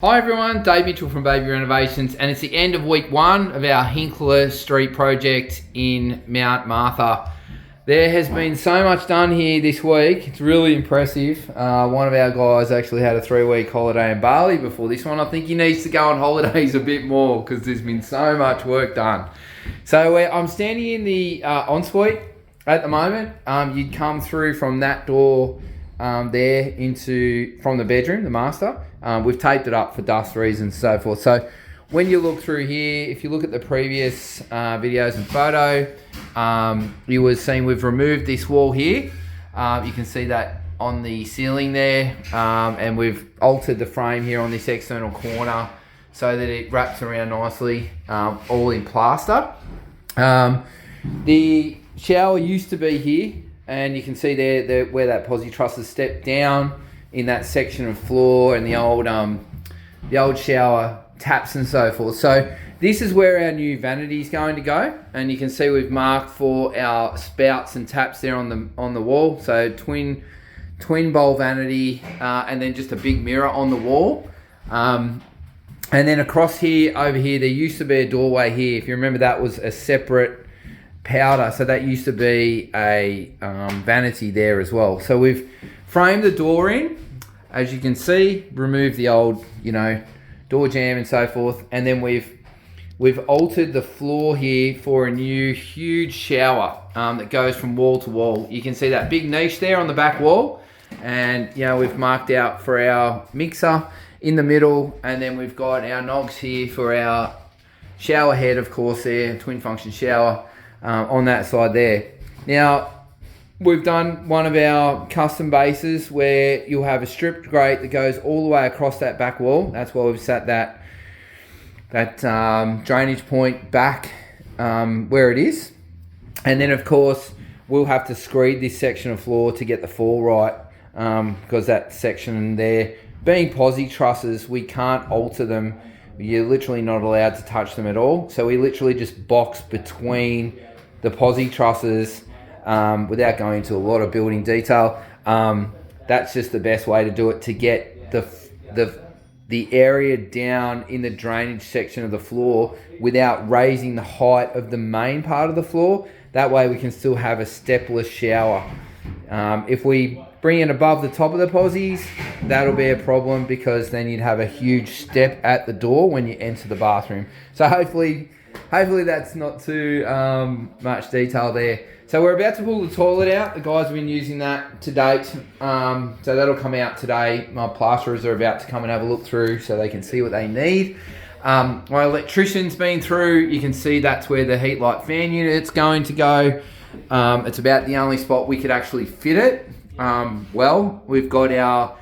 Hi everyone, Dave Mitchell from Bayview Renovations, and it's the end of week one of our Hinkler Street project in Mount Martha. There has been so much done here this week, it's really impressive. One of our guys actually had a 3-week holiday in Bali before this one. I think he needs to go on holidays a bit more because there's been so much work done. So I'm standing in the ensuite at the moment. You'd come through from that door there from the bedroom, the master. We've taped it up for dust reasons and so forth. So when you look through here, if you look at the previous videos and photo, you would have seen we've removed this wall here. You can see that on the ceiling there, and we've altered the frame here on this external corner so that it wraps around nicely, all in plaster. The shower used to be here, and you can see there where that posi truss has stepped down in that section of floor and the old shower taps and so forth. So this is where our new vanity is going to go, and you can see we've marked for our spouts and taps there on the wall. So twin bowl vanity, and then just a big mirror on the wall. And then across here, over here, there used to be a doorway here. If you remember, that was a separate powder, so that used to be a vanity there as well. So we've framed the door in, as you can see, removed the old, door jamb and so forth, and then we've altered the floor here for a new huge shower that goes from wall to wall. You can see that big niche there on the back wall, and we've marked out for our mixer in the middle, and then we've got our nogs here for our shower head, of course, there, twin function shower on that side there. Now, we've done one of our custom bases where you'll have a stripped grate that goes all the way across that back wall. That's why we've set that drainage point back where it is. And then, of course, we'll have to screed this section of floor to get the fall right, because that section there, being posi trusses, we can't alter them. You're literally not allowed to touch them at all. So we literally just box between the posi trusses, without going into a lot of building detail. That's just the best way to do it, to get the area down in the drainage section of the floor without raising the height of the main part of the floor. That way we can still have a stepless shower. If we bring it above the top of the posis, that'll be a problem, because then you'd have a huge step at the door when you enter the bathroom. So hopefully that's not too much detail there. So we're about to pull the toilet out. The guys have been using that to date. So that'll come out today. My plasterers are about to come and have a look through so they can see what they need. My electrician's been through. You can see that's where the heat light fan unit's going to go. It's about the only spot we could actually fit it. We've got our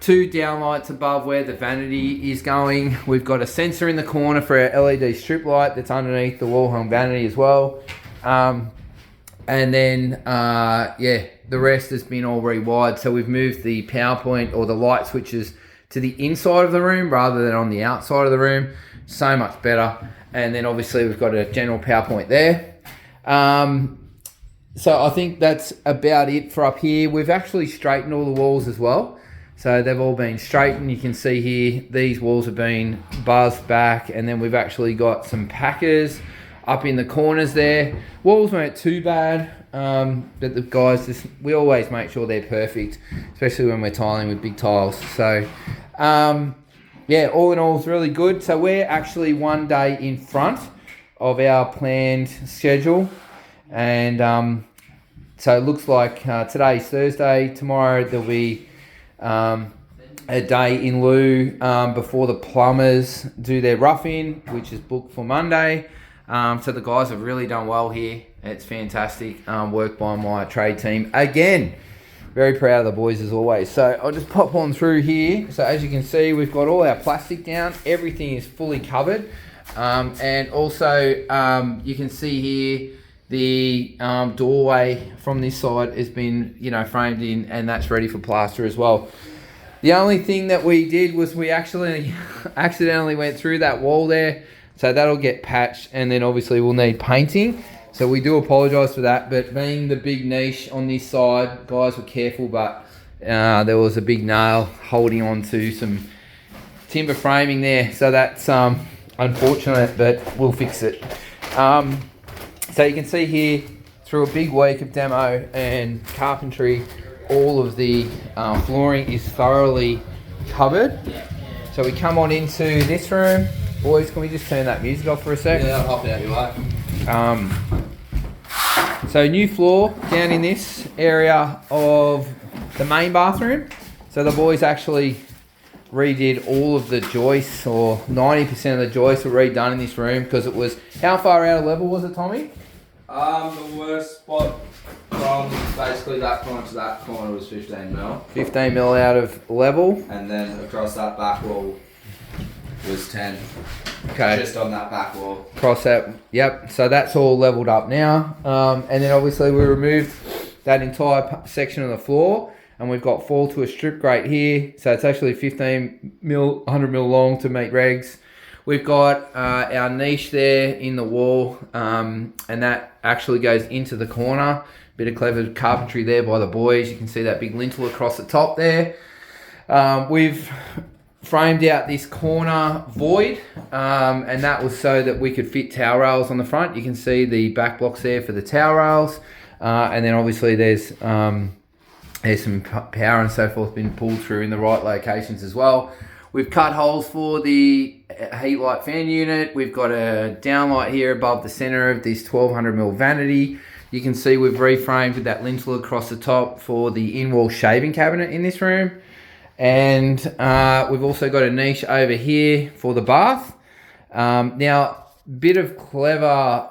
2 downlights above where the vanity is going. We've got a sensor in the corner for our LED strip light that's underneath the wall hung vanity as well. And then, the rest has been all rewired. So we've moved the power point or the light switches to the inside of the room rather than on the outside of the room. So much better. And then obviously we've got a general power point there. So I think that's about it for up here. We've actually straightened all the walls as well. So they've all been straightened. You can see here, these walls have been buzzed back, and then we've actually got some packers up in the corners there. Walls weren't too bad, but the guys, we always make sure they're perfect, especially when we're tiling with big tiles. So, all in all, it's really good. So we're actually 1 day in front of our planned schedule. And so it looks like today's Thursday. Tomorrow there'll be a day in lieu before the plumbers do their rough-in, which is booked for Monday. So the guys have really done well here. It's fantastic work by my trade team. Again, very proud of the boys as always. So I'll just pop on through here. So as you can see, we've got all our plastic down. Everything is fully covered. And also you can see here the doorway from this side has been framed in, and that's ready for plaster as well. The only thing that we did was we actually accidentally went through that wall there. So that'll get patched, and then obviously we'll need painting. So we do apologise for that, but being the big niche on this side, guys were careful, but there was a big nail holding on to some timber framing there, so that's unfortunate, but we'll fix it. So you can see here, through a big week of demo and carpentry, all of the flooring is thoroughly covered. So we come on into this room. Boys, can we just turn that music off for a sec? Yeah, I'll hop out your way. So new floor down in this area of the main bathroom. So the boys actually redid all of the joists, or 90% of the joists were redone in this room because it was, how far out of level was it, Tommy? The worst spot from basically that corner to that corner was 15 mil. 15 mil out of level. And then across that back wall was 10. Okay. Just on that back wall. Across that, yep. So that's all leveled up now. And then obviously we removed that entire section of the floor, and we've got fall to a strip grate here. So it's actually 15 mil, 100 mil long to meet regs. We've got our niche there in the wall, and that actually goes into the corner. Bit of clever carpentry there by the boys. You can see that big lintel across the top there. We've framed out this corner void, and that was so that we could fit towel rails on the front. You can see the back blocks there for the towel rails, and then obviously there's some power and so forth been pulled through in the right locations as well. We've cut holes for the heat light fan unit. We've got a downlight here above the center of this 1200mm vanity. You can see we've reframed with that lintel across the top for the in-wall shaving cabinet in this room. And we've also got a niche over here for the bath. Now, bit of clever,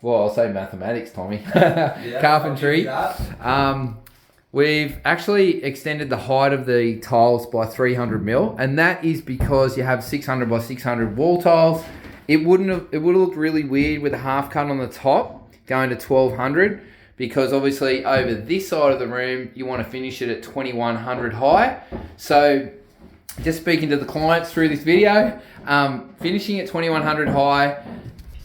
well, I'll say mathematics, Tommy, Yeah, carpentry. We've actually extended the height of the tiles by 300mm, and that is because you have 600 by 600 wall tiles. It would have looked really weird with a half cut on the top going to 1200, because obviously over this side of the room you want to finish it at 2100 high. So just speaking to the clients through this video, finishing at 2100 high,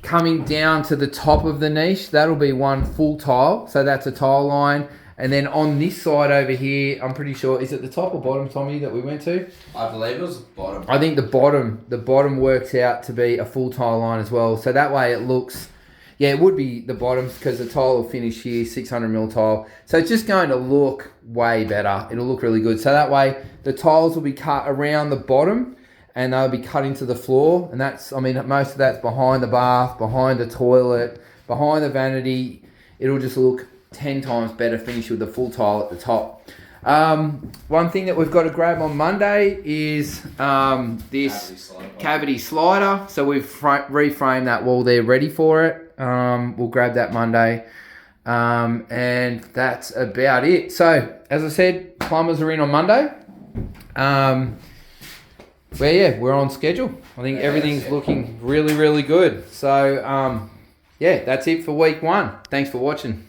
coming down to the top of the niche, that'll be one full tile. So that's a tile line. And then on this side over here, I'm pretty sure, is it the top or bottom, Tommy, that we went to? I believe it was bottom. I think the bottom works out to be a full tile line as well. So that way it looks, yeah, it would be the bottom, because the tile will finish here, 600mm tile. So it's just going to look way better. It'll look really good. So that way the tiles will be cut around the bottom, and they'll be cut into the floor. And that's, I mean, most of that's behind the bath, behind the toilet, behind the vanity. It'll just look 10 times better finished with the full tile at the top. One thing that we've got to grab on Monday is this cavity slider. So we've reframed that wall there ready for it. We'll grab that Monday. And that's about it. So as I said, plumbers are in on Monday. We're on schedule. I think everything's looking really, really good. So yeah, that's it for week 1. Thanks for watching.